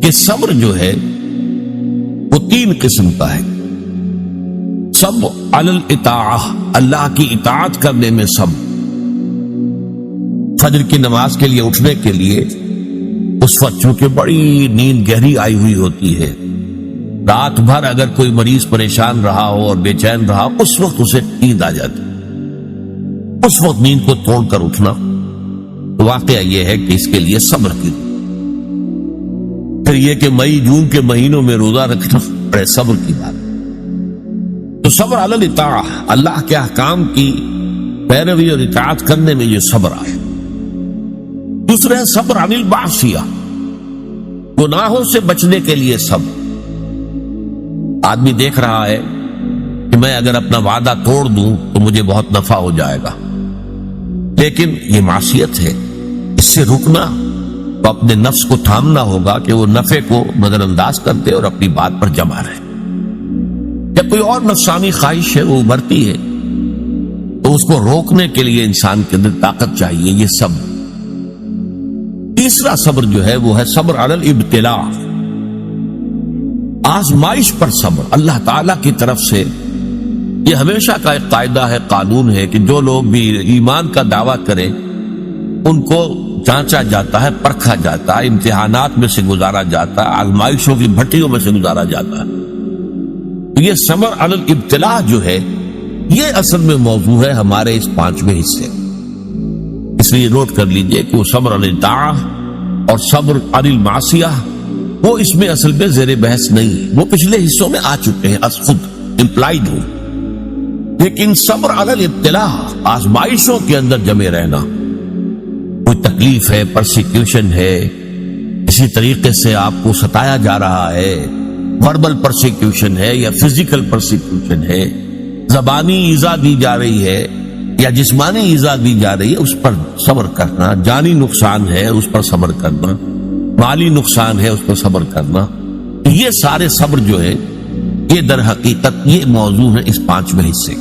کہ صبر جو ہے وہ 3 قسم کا ہے. صبر علی الاطاعہ، اللہ کی اطاعت کرنے میں صبر. فجر کی نماز کے لیے اٹھنے کے لیے اس وقت چونکہ بڑی نیند گہری آئی ہوئی ہوتی ہے، رات بھر اگر کوئی مریض پریشان رہا ہو اور بے چین رہا ہو، اس وقت اسے نیند آ جاتی. اس وقت نیند کو توڑ کر اٹھنا، واقعہ یہ ہے کہ اس کے لیے صبر کی. پھر یہ کہ مئی جون کے مہینوں میں روزہ رکھنا بڑے صبر کی بات. تو صبر علی الاطاعہ، اللہ کے احکام کی پیروی اور اطاعت کرنے میں یہ صبر آئے. دوسرا ہے صبر عن المعصیہ، گناہوں سے بچنے کے لیے صبر. آدمی دیکھ رہا ہے کہ میں اگر اپنا وعدہ توڑ دوں تو مجھے بہت نفع ہو جائے گا، لیکن یہ معصیت ہے، اس سے رکنا تو اپنے نفس کو تھامنا ہوگا کہ وہ نفع کو نظر انداز کر دے اور اپنی بات پر جمع رہے. جب کوئی اور نفسانی خواہش ہے وہ ابھرتی ہے تو اس کو روکنے کے لیے انسان کے اندر طاقت چاہیے، یہ صبر. تیسرا صبر جو ہے وہ ہے صبر علی الابتلاء، آزمائش پر صبر. اللہ تعالی کی طرف سے یہ ہمیشہ کا ایک قاعدہ ہے، قانون ہے کہ جو لوگ بھی ایمان کا دعویٰ کریں ان کو جانچا جاتا ہے، پرکھا جاتا ہے، امتحانات میں سے گزارا جاتا ہے، آزمائشوں کی بھٹیوں میں سے گزارا جاتا ہے. یہ صبر علی الابتلاء جو ہے یہ اصل میں موضوع ہے ہمارے اس 5ویں حصے. اس لیے نوٹ کر لیجئے کہ وہ صبر علی الطاعہ اور صبر علی المعصیہ وہ اس میں اصل میں زیر بحث نہیں، وہ پچھلے حصوں میں آ چکے ہیں، از خود امپلائیڈ ہو. لیکن صبر علی الابتلاء، آزمائشوں کے اندر جمے رہنا، کوئی تکلیف ہے، پرسیکیوشن ہے، اسی طریقے سے آپ کو ستایا جا رہا ہے، وربل پرسیکیوشن ہے یا فزیکل پرسیکیوشن ہے، زبانی ایذا دی جا رہی ہے یا جسمانی ایذا دی جا رہی ہے، اس پر صبر کرنا. جانی نقصان ہے اس پر صبر کرنا، مالی نقصان ہے اس پر صبر کرنا. یہ سارے صبر جو ہے یہ در حقیقت یہ موضوع ہے اس 5ویں حصے.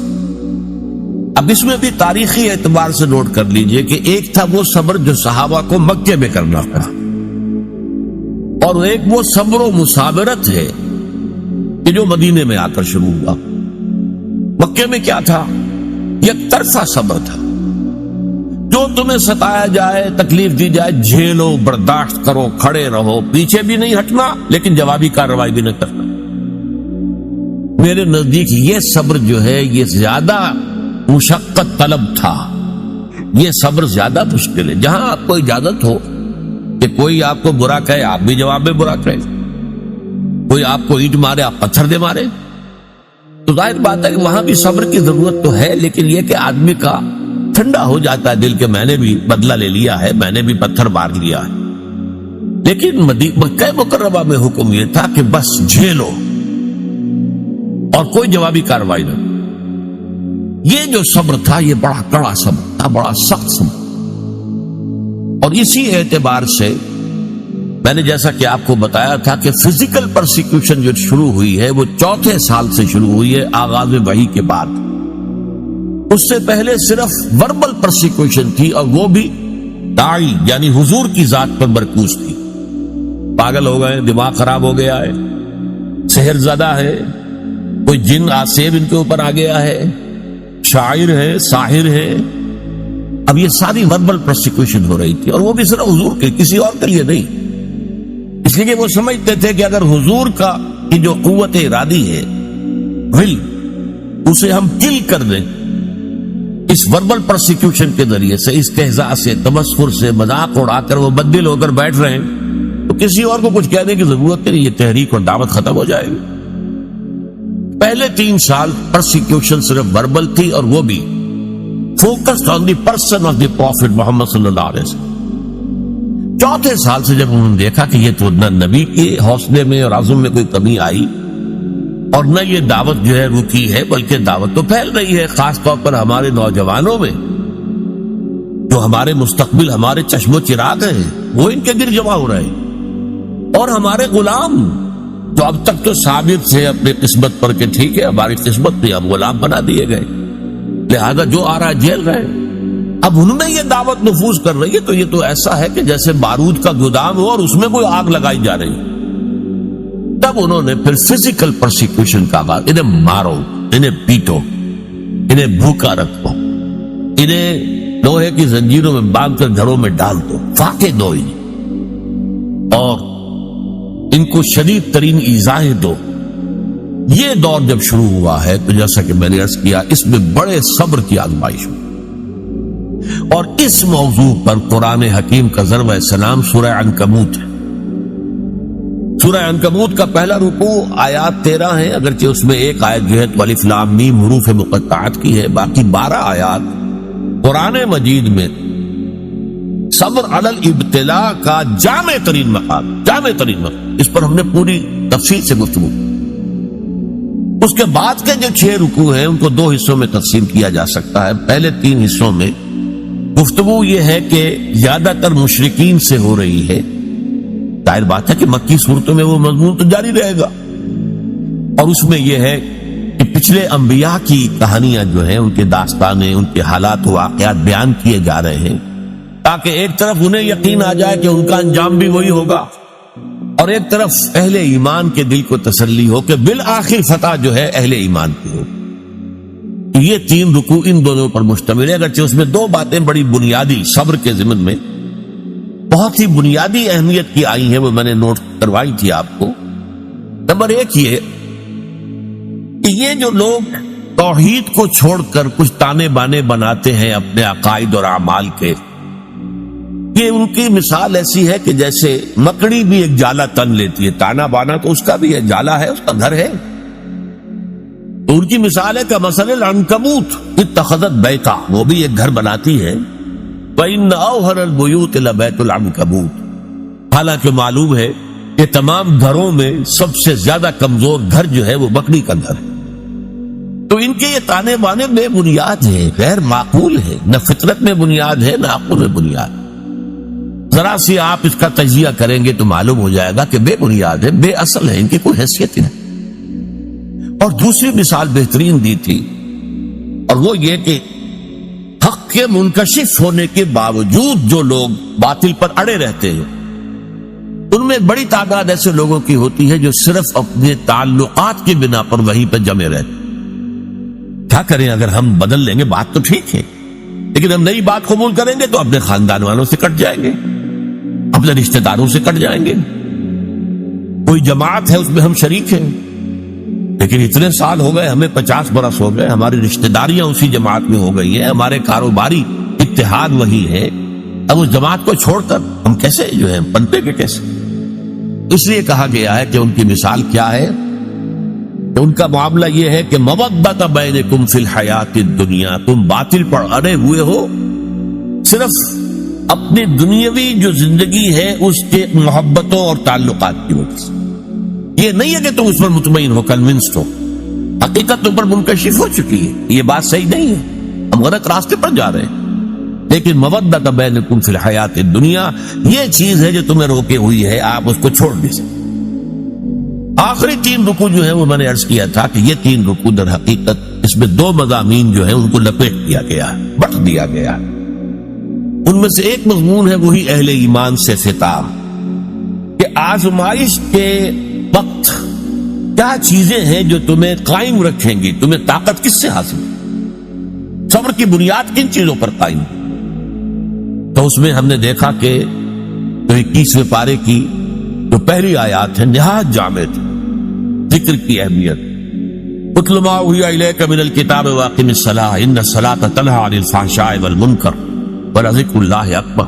اب اس میں بھی تاریخی اعتبار سے نوٹ کر لیجئے کہ ایک تھا وہ صبر جو صحابہ کو مکے میں کرنا پڑا، اور ایک وہ صبر و مصابرت ہے کہ جو مدینے میں آ کر شروع ہوا. مکے میں کیا تھا؟ یک طرفہ صبر تھا، جو تمہیں ستایا جائے، تکلیف دی جائے، جھیلو، برداشت کرو، کھڑے رہو، پیچھے بھی نہیں ہٹنا لیکن جوابی کارروائی بھی نہیں کرنا. میرے نزدیک یہ صبر جو ہے یہ زیادہ مشقت طلب تھا، یہ صبر زیادہ مشکل ہے. جہاں آپ کو اجازت ہو کہ کوئی آپ کو برا کہے آپ بھی جواب میں برا کہے، کوئی آپ کو اینٹ مارے آپ پتھر دے مارے، تو ظاہر بات ہے کہ وہاں بھی صبر کی ضرورت تو ہے. لیکن یہ کہ آدمی کا ٹھنڈا ہو جاتا ہے دل کہ میں نے بھی بدلہ لے لیا ہے، میں نے بھی پتھر مار لیا ہے. لیکن مکہ مکرمہ میں حکم یہ تھا کہ بس جھیلو اور کوئی جوابی کارروائی نہ. یہ جو صبر تھا یہ بڑا کڑا صبر تھا، بڑا سخت صبر. اور اسی اعتبار سے میں نے جیسا کہ آپ کو بتایا تھا کہ فزیکل پرسیکیوشن جو شروع ہوئی ہے وہ 4تھے سال سے شروع ہوئی ہے آغاز وحی کے بعد. اس سے پہلے صرف وربل پرسیکیوشن تھی، اور وہ بھی داعی یعنی حضور کی ذات پر مرکوز تھی. پاگل ہو گئے، دماغ خراب ہو گیا ہے، سحر زدہ ہے، کوئی جن آسیب ان کے اوپر آ گیا ہے، شاعر ہے، ساحر ہے. اب یہ ساری وربل پرسیکیوشن ہو رہی تھی، اور وہ بھی صرف حضور کے، کسی اور کے لیے نہیں. اس لیے کہ وہ سمجھتے تھے کہ اگر حضور کا کی جو قوت ارادی ہے، ول، اسے ہم کل کر دیں اس وربل پرسیکیوشن کے ذریعے سے، استہزاء سے، تمسخر سے، مذاق اڑا کر وہ بددل ہو کر بیٹھ رہے ہیں، تو کسی اور کو کچھ کہنے کی ضرورت نہیں، یہ تحریک اور دعوت ختم ہو جائے گی. پہلے 3 سال پرسیکیوشن صرف وربل تھی، اور وہ بھی focused on the person of the prophet Muhammad صلی اللہ علیہ وسلم. 4تھے سال سے جب انہوں نے دیکھا کہ یہ تو نہ نبی کے حوصلے میں اور عزم میں کوئی کمی آئی، اور نہ یہ دعوت جو ہے رکی ہے، بلکہ دعوت تو پھیل رہی ہے، خاص طور پر ہمارے نوجوانوں میں، جو ہمارے مستقبل، ہمارے چشم و چراغ ہیں، وہ ان کے گر جمع ہو رہے ہیں. اور ہمارے غلام جو اب تک تو ثابت تھے اپنی قسمت پر کہ ٹھیک ہے ہماری قسمت تھی، اب غلام بنا دیے گئے، لہذا جو آ رہا ہے جیل رہے. اب ان میں یہ دعوت نفوذ کر رہی ہے، تو یہ تو ایسا ہے کہ جیسے بارود کا گودام ہو اور اس میں کوئی آگ لگائی جا رہی ہے. تب انہوں نے پھر فزیکل پرسیکیوشن کا آغاز، انہیں مارو، انہیں پیٹو، انہیں بھوکا رکھو، انہیں لوہے کی زنجیروں میں باندھ کر گھروں میں ڈال دو، فاقے دو انہیں، اور ان کو شدید ترین ایذائیں دو۔ یہ دور جب شروع ہوا ہے تو جیسا کہ میں نے عرض کیا، اس میں بڑے صبر کی آزمائش ہوئی، اور اس موضوع پر قرآن حکیم کا ضرب سلام سورہ عنکبوت ہے۔ سورہ عنکبوت کا پہلا رکوع آیات 13 ہیں، اگرچہ اس میں ایک آیت جو ہے تو الف لام میم حروف مقطعات کی ہے، باقی 12 آیات قرآن مجید میں صبر علی الابتلاء کا جامع ترین مقام، اس پر ہم نے پوری تفصیل سے گفتگو۔ اس کے بعد کے جو 6 رکوع ہیں ان کو 2 حصوں میں تقسیم کیا جا سکتا ہے۔ پہلے 3 حصوں میں گفتگو یہ ہے کہ زیادہ تر مشرکین سے ہو رہی ہے، ظاہر بات ہے کہ مکی صورتوں میں وہ مضمون تو جاری رہے گا، اور اس میں یہ ہے کہ پچھلے انبیاء کی کہانیاں جو ہیں، ان کے داستانیں، ان کے حالات و واقعات بیان کیے جا رہے ہیں، تاکہ ایک طرف انہیں یقین آ جائے کہ ان کا انجام بھی وہی ہوگا، اور ایک طرف اہل ایمان کے دل کو تسلی ہو کہ بالآخر فتح جو ہے اہل ایمان کی ہو۔ یہ 3 رکوع ان دونوں پر مشتمل ہے، اگرچہ اس میں 2 باتیں بڑی بنیادی صبر کے ضمن میں بہت ہی بنیادی اہمیت کی آئی ہیں، وہ میں نے نوٹ کروائی تھی آپ کو۔ نمبر 1 یہ کہ یہ جو لوگ توحید کو چھوڑ کر کچھ تانے بانے بناتے ہیں اپنے عقائد اور اعمال کے، یہ ان کی مثال ایسی ہے کہ جیسے مکڑی بھی ایک جالا تن لیتی ہے، تانا بانا تو اس کا بھی ہے، جالا ہے، اس کا گھر ہے، تو ان کی مثال ہے کہ مثل العنکبوت اتخذت بیتا، وہ بھی ایک گھر بناتی ہے، وَإِنَّ أَوْهَنَ الْبُيُوتِ لَبَيْتُ الْعَنكَبُوتِ، حالانکہ معلوم ہے کہ تمام گھروں میں سب سے زیادہ کمزور گھر جو ہے وہ مکڑی کا گھر ہے۔ تو ان کے یہ تانے بانے بے بنیاد ہیں، غیر معقول ہے، نہ فطرت میں بنیاد ہے نہ عقل میں بنیاد۔ ذرا سی آپ اس کا تجزیہ کریں گے تو معلوم ہو جائے گا کہ بے بنیاد ہے، بے اصل ہے، ان کی کوئی حیثیت نہیں۔ اور دوسری مثال بہترین دی تھی، اور وہ یہ کہ حق کے منکشف ہونے کے باوجود جو لوگ باطل پر اڑے رہتے ہیں، ان میں بڑی تعداد ایسے لوگوں کی ہوتی ہے جو صرف اپنے تعلقات کی بنا پر وہیں پہ جمے رہتے۔ کیا کریں، اگر ہم بدل لیں گے بات تو ٹھیک ہے، لیکن ہم نئی بات قبول کریں گے تو اپنے خاندان والوں سے کٹ جائیں گے، اپنے رشتہ داروں سے کٹ جائیں گے۔ کوئی جماعت ہے اس میں ہم شریک ہیں، لیکن اتنے سال ہو گئے، ہمیں 50 برس ہو گئے، ہماری رشتہ داریاں اسی جماعت میں ہو گئی ہیں، ہمارے کاروباری اتحاد وہی ہے، اب اس جماعت کو چھوڑ کر ہم کیسے جو ہے پنپے کے کیسے؟ اس لیے کہا گیا ہے کہ ان کی مثال کیا ہے، کہ ان کا معاملہ یہ ہے کہ مودۃ بینکم فی الحیات الدنیا، تم باطل پر اڑے ہوئے ہو صرف اپنی دنیاوی جو زندگی ہے اس کے محبتوں اور تعلقات کی وجہ سے۔ یہ نہیں ہے کہ تم اس پر مطمئن ہو، کنونسڈ ہو، حقیقت تم پر منکشف ہو چکی ہے، یہ بات صحیح نہیں ہے، ہم غلط راستے پر جا رہے ہیں، لیکن مودۃ بینکم فی الحیات الدنیا یہ چیز ہے جو تمہیں روکے ہوئی ہے، آپ اس کو چھوڑ نہیں سکتے۔ آخری 3 رکوع جو ہیں وہ میں نے عرض کیا تھا کہ یہ 3 رکوع در حقیقت اس میں 2 مضامین جو ہیں ان کو لپیٹ دیا گیا، بٹ دیا گیا۔ ان میں سے ایک مضمون ہے وہی اہل ایمان سے خطاب، کہ آزمائش کے وقت کیا چیزیں ہیں جو تمہیں قائم رکھیں گی، تمہیں طاقت کس سے حاصل، صبر کی بنیاد کن چیزوں پر قائم۔ تو اس میں ہم نے دیکھا کہ 21ویں پارے کی جو پہلی آیات ہے نہایت جامع تھی، ذکر کی اہمیت، اتل ما اوحی الیک من الکتاب واقم الصلاۃ ان الصلاۃ تنہی عن الفحشاء والمنکر ولذکر اللہ اکبر۔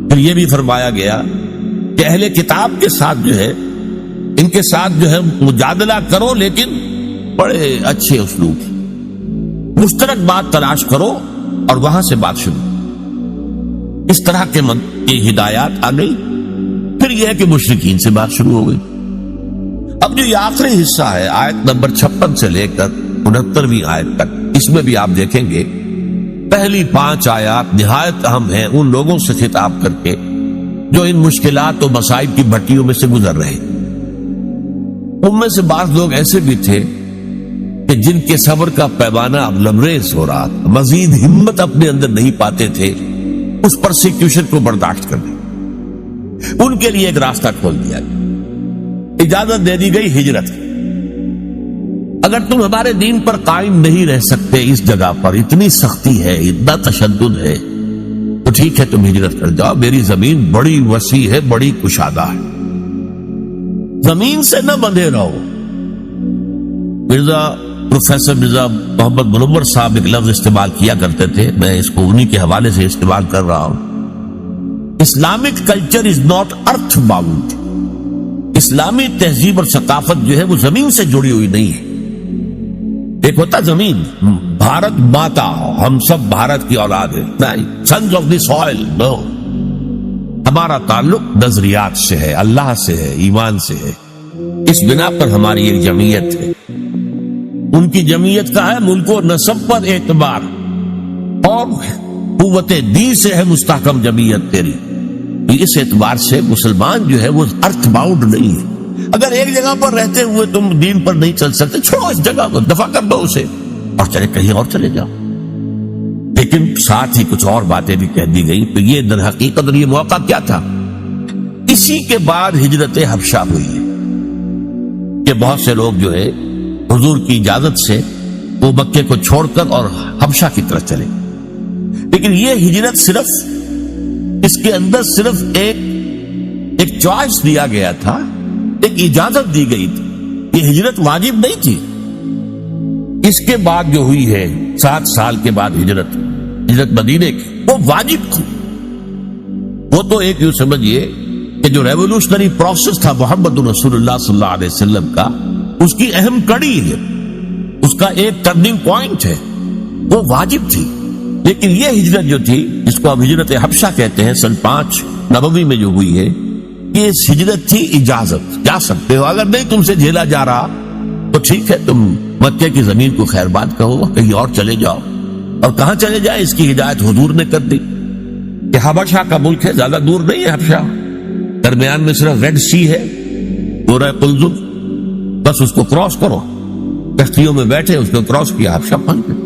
پھر یہ بھی فرمایا گیا کہ اہل کتاب کے ساتھ جو ہے، ان کے ساتھ جو ہے مجادلہ کرو، لیکن بڑے اچھے اسلوب، مشترک بات تلاش کرو اور وہاں سے بات شروع۔ اس طرح کے ہدایات آ گئی۔ پھر یہ ہے کہ مشرکین سے بات شروع ہو گئی۔ اب جو یہ آخری حصہ ہے آیت نمبر 56 سے لے کر 69ویں آیت تک، اس میں بھی آپ دیکھیں گے پہلی 5 آیات نہایت اہم ہیں ان لوگوں سے خطاب کر کے جو ان مشکلات و مصائب کی بھٹیوں میں سے گزر رہے ہیں۔ ان میں سے بعض لوگ ایسے بھی تھے کہ جن کے صبر کا پیمانہ اب لبریز ہو رہا تھا، مزید ہمت اپنے اندر نہیں پاتے تھے اس پرسیکیوشن کو برداشت کرنے۔ ان کے لیے ایک راستہ کھول دیا گیا، اجازت دے دی گئی ہجرت کی۔ اگر تم ہمارے دین پر قائم نہیں رہ سکتے، اس جگہ پر اتنی سختی ہے، اتنا تشدد ہے، تو ٹھیک ہے تم ہجرت کر جاؤ، میری زمین بڑی وسیع ہے، بڑی کشادہ ہے، زمین سے نہ بندھے رہو۔ پروفیسر مرزا محمد منور صاحب ایک لفظ استعمال کیا کرتے تھے، میں اس کو انہی کے حوالے سے استعمال کر رہا ہوں، Islamic culture is not earth bound. اسلامی تہذیب اور ثقافت جو ہے وہ زمین سے جڑی ہوئی نہیں ہے۔ ایک ہوتا زمین، بھارت ماتا، ہم سب بھارت کی اولاد ہیں، نہیں، سنز آف دی سوئل، نو، ہمارا تعلق نظریات سے ہے، اللہ سے ہے، ایمان سے ہے، اس بنا پر ہماری ایک جمعیت ہے۔ ان کی جمعیت کا ہے ملک و نسب پر اعتبار، اور قوت دین سے ہے مستحکم جمعیت تیری، اس اعتبار سے مسلمان جو ہے وہ ارتھ باؤنڈ نہیں ہے۔ اگر ایک جگہ پر رہتے ہوئے تم دین پر نہیں چل سکتے، چھوڑو اس جگہ کو، دفع کر دو اسے، اور چلے کہیں اور چلے جاؤ۔ لیکن ساتھ ہی کچھ اور باتیں بھی کہہ دی گئی، تو یہ در حقیقت اور یہ موقع کیا تھا؟ اسی کے بعد ہجرت حبشہ ہوئی ہے کہ بہت سے لوگ جو ہے حضور کی اجازت سے وہ مکے کو چھوڑ کر اور حبشہ کی طرف چلے۔ لیکن یہ ہجرت صرف اس کے اندر صرف ایک چوائس دیا گیا تھا، ایک اجازت دی گئی تھی، یہ ہجرت واجب نہیں تھی۔ اس کے بعد جو ہوئی ہے 7 سال کے بعد ہجرت مدینے کی، وہ واجب تھی۔ وہ تو ایک یوں سمجھیے کہ جو ریولوشنری پروسیس تھا محمد رسول اللہ صلی اللہ علیہ وسلم کا، اس کی اہم کڑی ہے، اس کا ایک ٹرننگ پوائنٹ ہے، وہ واجب تھی۔ لیکن یہ ہجرت جو تھی، جس کو اب ہجرت حبشہ کہتے ہیں، سن 5 نبوی میں جو ہوئی ہے، یہ ہجرت تھی اجازت، جا سکتے ہو، اگر نہیں تم سے جھیلا جا رہا تو ٹھیک ہے، تم مکے کی زمین کو خیر بات کہو، کہیں اور چلے جاؤ۔ اور کہاں چلے جائیں، اس کی ہدایت حضور نے کر دی کہ حبشہ کا ملک ہے، زیادہ دور نہیں ہے حبشہ، درمیان میں صرف ریڈ سی ہے، پورا قلزم، بس اس کو کراس کرو، کشتیوں میں بیٹھے اس کو کراس کیا، حبشہ پہنچ گئے۔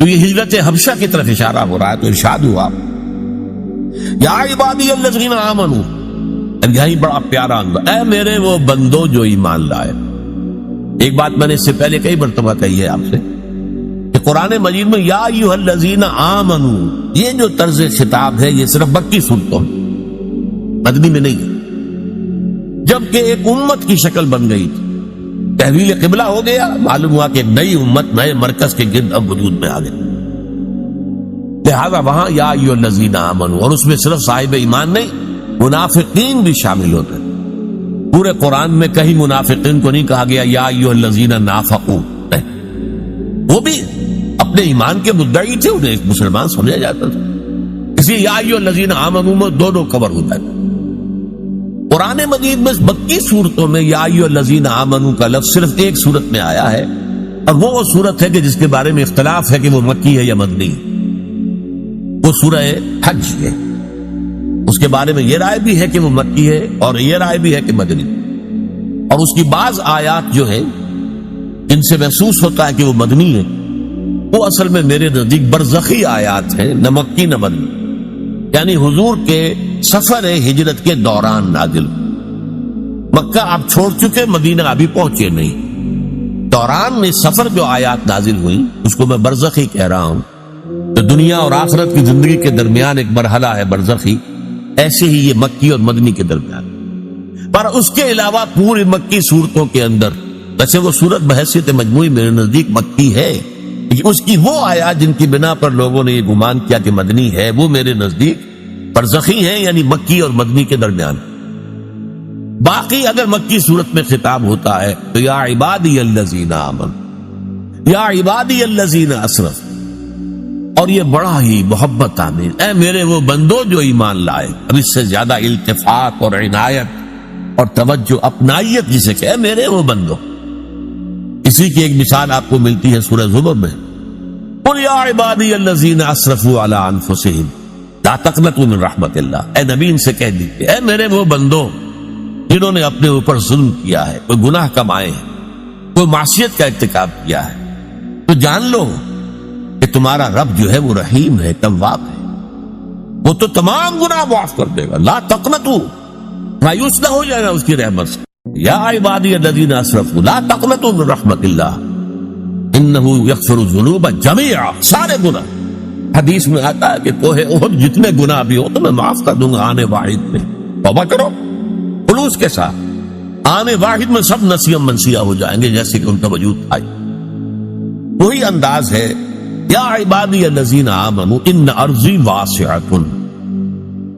تو یہ ہجرت حبشہ کی طرف اشارہ ہو رہا ہے، تو ارشاد ہوا یا عبادی الذین آمنوا، یہی بڑا پیارا انداز، اے میرے وہ بندو جو ایمان لائے۔ ایک بات میں نے اس سے پہلے کئی مرتبہ کہی ہے آپ سے کہ قرآن مجید میں یا ایھا الذین آمنوا، یہ جو طرز خطاب ہے یہ صرف مکی صورتوں میں، مدنی میں نہیں ہے۔ جبکہ ایک امت کی شکل بن گئی تھی، تحویل قبلہ ہو گیا، معلوم ہوا کہ ایک نئی امت نئے مرکز کے گرد اب وجود میں آ گئی، لہذا وہاں یا ایھا الذین آمنوا، اور اس میں صرف صاحب ایمان نہیں، منافقین بھی شامل ہوتے ہیں۔ پورے قرآن میں کہیں منافقین کو نہیں کہا گیا یا ایھا الذین نافقوا، وہ بھی اپنے ایمان کے مدعی تھے، انہیں ایک مسلمان سمجھا جاتا تھا، اس لیے یا ایھا الذین آمنوا میں دونوں کور ہوتا ہے۔ قرآن مجید میں مکی صورتوں میں یا ایھا الذین آمنوا کا لفظ صرف ایک صورت میں آیا ہے، اور وہ صورت ہے کہ جس کے بارے میں اختلاف ہے کہ وہ مکی ہے یا مدنی، وہ سورہ حج ہے۔ اس کے بارے میں یہ رائے بھی ہے کہ وہ مکی ہے، اور یہ رائے بھی ہے کہ مدنی، اور اس کی بعض آیات جو ہے جن سے محسوس ہوتا ہے کہ وہ مدنی ہے، وہ اصل میں میرے نزدیک برزخی آیات ہیں، نہ مکی نہ مدنی، یعنی حضور کے سفر ہجرت کے دوران نازل۔ مکہ آپ چھوڑ چکے، مدینہ ابھی پہنچے نہیں، دوران میں سفر جو آیات نازل ہوئی اس کو میں برزخی کہہ رہا ہوں۔ تو دنیا اور آخرت کی زندگی کے درمیان ایک مرحلہ ہے برزخی، ایسے ہی یہ مکی اور مدنی کے درمیان۔ پر اس کے علاوہ پوری مکی صورتوں کے اندر، ویسے وہ صورت بحیثیت مجموعی میرے نزدیک مکی ہے، لیکن اس کی وہ آیات جن کی بنا پر لوگوں نے یہ گمان کیا کہ مدنی ہے، وہ میرے نزدیک برزخی ہیں، یعنی مکی اور مدنی کے درمیان۔ باقی اگر مکی صورت میں خطاب ہوتا ہے تو یا عبادی الذین آمنوا، یا عبادی الذین اسرفوا، اور یہ بڑا ہی محبت آمیز، اے میرے وہ بندو جو ایمان لائے۔ اب اس سے زیادہ التفات اور عنایت اور توجہ، اپنائیت جسے کہ اے میرے وہ بندو، اسی کی ایک مثال آپ کو ملتی ہے سورہ زمر میں، قل یا عبادی الذین اسرفوا علی انفسہم لا تقنطوا من رحمت اللہ، اے نبی ان سے کہہ دیجیے اے میرے وہ بندو جنہوں نے اپنے اوپر ظلم کیا ہے، کوئی گناہ کمائے ہیں، کوئی معصیت کا ارتکاب کیا ہے، تو جان لو کہ تمہارا رب جو ہے وہ رحیم ہے، تواب ہے، وہ تو تمام گناہ معاف کر دے گا۔ لا تقنطوا، مایوس نہ ہو جائے گا اس کی رحمت سے۔ یا عبادی الذین اسرفوا لا تقنطوا من رحمت اللہ انہ یغفر الذنوب جميعا، سارے گناہ. حدیث میں آتا ہے کہ کوہ احد جتنے گناہ بھی ہو تو میں معاف کر دوں گا آنے واحد میں. توبہ کرو خلوص کے ساتھ، آنے واحد میں سب نسیم منسیہ ہو جائیں گے جیسے کہ ان کا وجود آئی. وہی انداز ہے یا عبادی الذین آمنوا ان ارضی واسعۃ.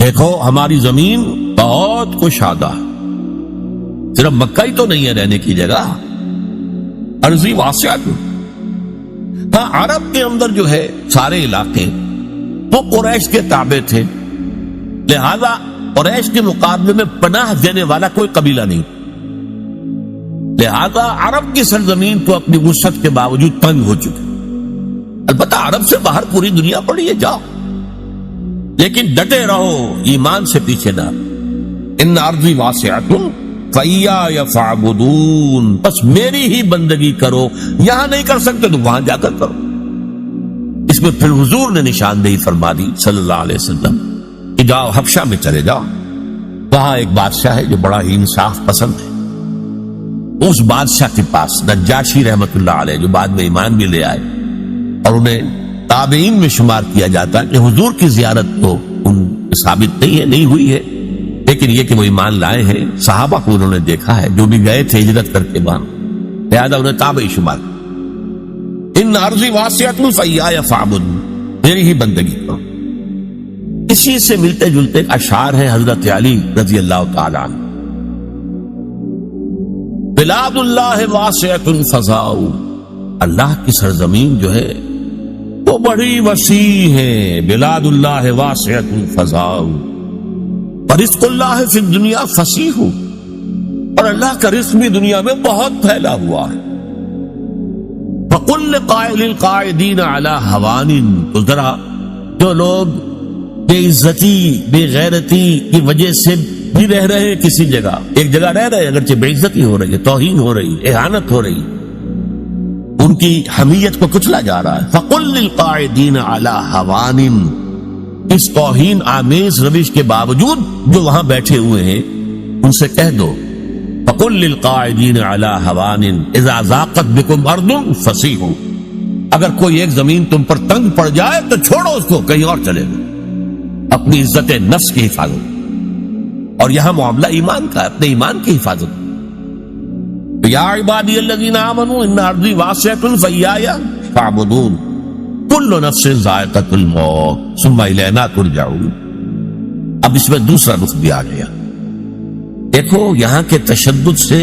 دیکھو ہماری زمین بہت کشادہ، صرف مکہ ہی تو نہیں ہے رہنے کی جگہ، ارضی واسعۃ. ہاں عرب کے اندر جو ہے سارے علاقے وہ قریش کے تابع تھے، لہذا قریش کے مقابلے میں پناہ دینے والا کوئی قبیلہ نہیں، لہذا عرب کی سرزمین تو اپنی وسعت کے باوجود تنگ ہو چکی. البتہ عرب سے باہر پوری دنیا پڑی ہے، جاؤ، لیکن ڈٹے رہو، ایمان سے پیچھے نہ. ان ارضی واسعۃ فإیایا فاعبدون، بس میری ہی بندگی کرو، یہاں نہیں کر سکتے تو وہاں جا کر کرو. اس میں پھر حضور نے نشاندہی فرما دی صلی اللہ علیہ وسلم کہ جاؤ حبشہ میں چلے جاؤ، وہاں ایک بادشاہ ہے جو بڑا ہی انصاف پسند ہے. اس بادشاہ کے پاس نجاشی رحمت اللہ علیہ جو بعد میں ایمان بھی لے آئے اور انہیں تابعین میں شمار کیا جاتا ہے کہ حضور کی زیارت تو ان ثابت نہیں ہے، نہیں ہوئی ہے، لیکن یہ کہ وہ ایمان لائے ہیں، صحابہ کو انہوں نے دیکھا ہے جو بھی گئے تھے ہجرت کر کے وہاں، لہذا انہیں تابعی شمار. ان ارضی واسعۃ فإیایا فاعبدون، میری ہی بندگی کرو. اسی سے ملتے جلتے اشعار ہیں حضرت علی رضی اللہ تعالی عنہ. بلاد اللہ واسعۃ فضاء، اللہ کی سرزمین جو ہے وہ بڑی وسیع ہے. بلاد اللہ واسعۃ فضاء رزق اللہ فی الدنیا فصیح، اور اللہ کا رزق بھی دنیا میں بہت پھیلا ہوا ہے. فقل لقائل القاعدین علی ہوان، تو ذرا جو لوگ بے عزتی بے غیرتی کی وجہ سے بھی رہ رہے ہیں کسی جگہ، ایک جگہ رہ رہے اگرچہ بے عزتی ہو رہی ہے، توہین ہو رہی ہے، اہانت ہو رہی ہے، ان کی حمیت کو کچلا جا رہا ہے. فقل للقاعدین علی ہوان، اس توہین آمیز روش کے باوجود جو وہاں بیٹھے ہوئے ہیں ان سے کہہ دو، فقل للقاعدین علی ہوان اذا ضاقت بکم ارض فسیحوا، اگر کوئی ایک زمین تم پر تنگ پڑ جائے تو چھوڑو اس کو، کہیں اور چلے گا. اپنی عزت نفس کی حفاظت، اور یہاں معاملہ ایمان کا، اپنے ایمان کی حفاظت. یا عبادی الذین آمنوا ان ارضی واسعۃ فإیایا فاعبدون کل نفس ذائقۃ الموت ثم الینا ترجعون. اب اس میں دوسرا رخ بھی آ گیا. دیکھو یہاں کے تشدد سے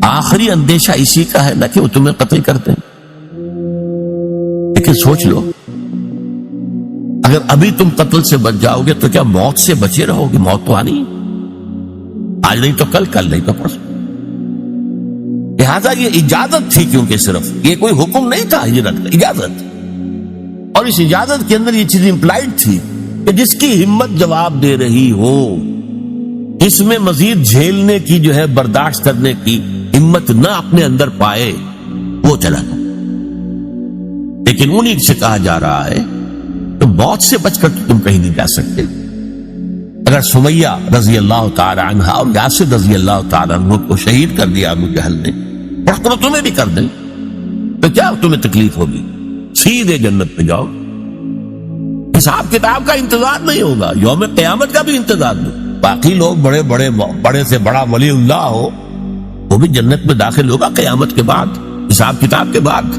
آخری اندیشہ اسی کا ہے نہ کہ وہ تمہیں قتل کرتے ہیں، لیکن سوچ لو اگر ابھی تم قتل سے بچ جاؤ گے تو کیا موت سے بچے رہو گے؟ موت تو آنی، آج نہیں تو کل، کل نہیں تو پرسوں. لہذا یہ اجازت تھی، کیونکہ صرف یہ کوئی حکم نہیں تھا ہجرت کا، اجازت. اور اس اجازت کے اندر یہ چیز امپلائڈ تھی کہ جس کی ہمت جواب دے رہی ہو، اس میں مزید جھیلنے کی جو ہے برداشت کرنے کی ہمت نہ اپنے اندر پائے، وہ چلا جائے. لیکن انہیں سے کہا جا رہا ہے تو موت سے بچ کر تم کہیں نہیں جا سکتے. اگر سمیہ رضی اللہ تعالی عنہ اور یاسر رضی اللہ تعالی عنہ کو شہید کر دیا ابو جہل نے، اور تمہیں بھی کر دیں تو کیا تمہیں تکلیف ہوگی؟ سیدھے جنت میں جاؤ، حساب کتاب کا انتظار نہیں ہوگا، یوم قیامت کا بھی انتظار نہیں. باقی لوگ بڑے سے بڑا ولی اللہ ہو وہ بھی جنت میں داخل ہوگا قیامت کے بعد، حساب کتاب کے بعد.